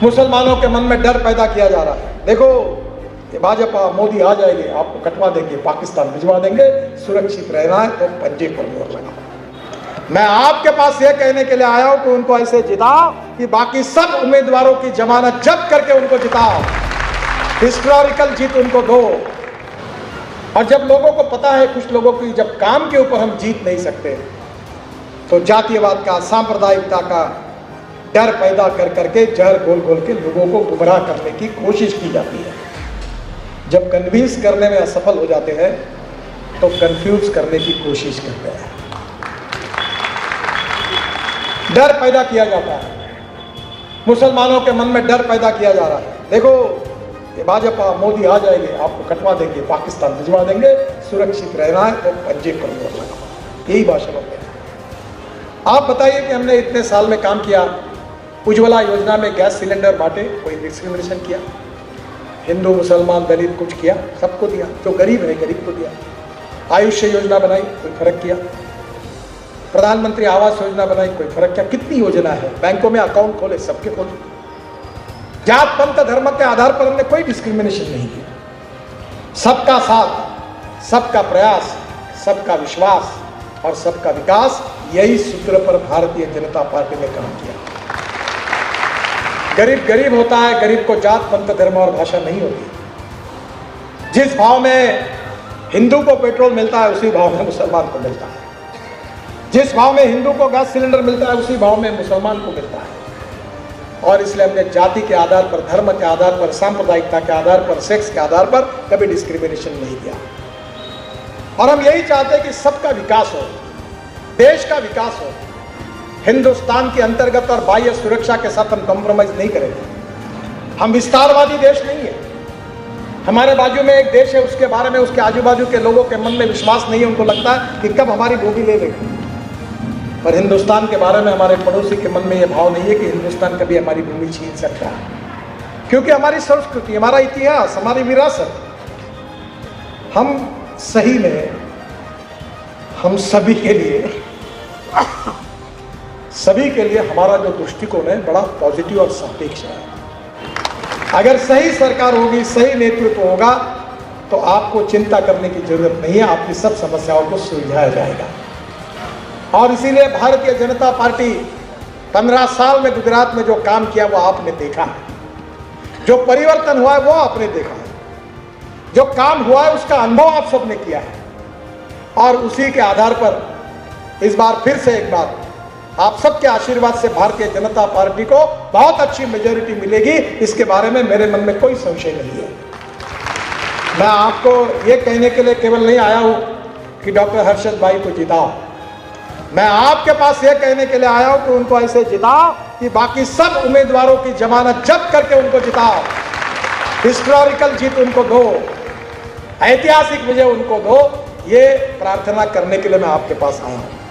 मुसलमानों के मन में डर पैदा किया जा रहा है। देखो कि भाजपा मोदी आ जाएंगे, आपको कटवा देंगे, पाकिस्तान भिजवा देंगे, सुरक्षित रहना है तो पंजे पर मोहर लगाओ। मैं आपके पास यह कहने के लिए आया हूं कि उनको ऐसे जिताओ कि बाकी सब उम्मीदवारों की जमानत जब्त करके उनको जिताओ, हिस्टोरिकल जीत उनको दो। और जब लोगों को पता है, कुछ लोगों की, जब काम के ऊपर हम जीत नहीं सकते तो जातीयवाद का, सांप्रदायिकता का डर पैदा कर करके जहर घोल घोल के लोगों को गुमराह करने की कोशिश की जाती है। जब कन्विंस करने में असफल हो जाते हैं तो कंफ्यूज करने की कोशिश करते हैं, डर पैदा किया जाता है, मुसलमानों के मन में डर पैदा किया जा रहा है। देखो कि भाजपा मोदी आ जाएंगे, आपको कटवा देंगे, पाकिस्तान भिजवा देंगे, सुरक्षित रहना है तो पंजे पर मोहर लगाओ। यही भाषण होते हैं। आप बताइए कि हमने इतने साल में काम किया, उज्ज्वला योजना में गैस सिलेंडर बांटे, कोई डिस्क्रिमिनेशन किया? हिंदू मुसलमान दलित कुछ किया? सबको दिया। जो गरीब है गरीब को दिया। आयुष्य योजना बनाई, कोई फर्क किया? प्रधानमंत्री आवास योजना बनाई, कोई फर्क किया? कितनी योजना है, बैंकों में अकाउंट खोले, सबके खोले। जात पंथ धर्म के आधार पर हमने कोई डिस्क्रिमिनेशन नहीं किया। सबका साथ, सबका प्रयास, सबका विश्वास और सबका विकास, यही सूत्र पर भारतीय जनता पार्टी ने काम किया। गरीब गरीब होता है, गरीब को जात पंथ धर्म और भाषा नहीं होती। जिस भाव में हिंदू को पेट्रोल मिलता है उसी भाव में मुसलमान को मिलता है, जिस भाव में हिंदू को गैस सिलेंडर मिलता है उसी भाव में मुसलमान को मिलता है। और इसलिए हमने जाति के आधार पर, धर्म के आधार पर, सांप्रदायिकता के आधार पर, सेक्स के आधार पर कभी डिस्क्रिमिनेशन नहीं किया। और हम यही चाहते हैं कि सबका विकास हो, देश का विकास हो। हिंदुस्तान के अंतर्गत और बाह्य सुरक्षा के साथ हम कॉम्प्रोमाइज नहीं करेंगे। हम विस्तारवादी देश नहीं है। हमारे बाजू में एक देश है, उसके बारे में उसके आजू बाजू के लोगों के मन में विश्वास नहीं है। उनको लगता है कि कब हमारी भूमि ले लेगा। पर हिंदुस्तान के बारे में हमारे पड़ोसी के मन में यह भाव नहीं है कि हिंदुस्तान कभी हमारी भूमि छीन सकता है, क्योंकि हमारी संस्कृति, हमारा इतिहास, हमारी विरासत, हम सही में, हम सभी के लिए हमारा जो दृष्टिकोण है बड़ा पॉजिटिव और सापेक्ष है। अगर सही सरकार होगी, सही नेतृत्व होगा तो आपको चिंता करने की जरूरत नहीं है, आपकी सब समस्याओं को सुलझाया जाएगा। और इसीलिए भारतीय जनता पार्टी 15 साल में गुजरात में जो काम किया वो आपने देखा है, जो परिवर्तन हुआ है वो आपने देखा है, जो काम हुआ है उसका अनुभव आप सबने किया है। और उसी के आधार पर इस बार फिर से एक बार आप सबके आशीर्वाद से भारतीय जनता पार्टी को बहुत अच्छी मेजॉरिटी मिलेगी, इसके बारे में मेरे मन में कोई संशय नहीं है। मैं आपको ये कहने के लिए केवल नहीं आया हूं कि डॉक्टर हर्षद भाई को जिताओ, मैं आपके पास यह कहने के लिए आया हूं कि उनको ऐसे जिताओ कि बाकी सब उम्मीदवारों की जमानत जब्त करके उनको जिताओ, हिस्टोरिकल जीत उनको दो, ऐतिहासिक विजय उनको दो। ये प्रार्थना करने के लिए मैं आपके पास आया हूं।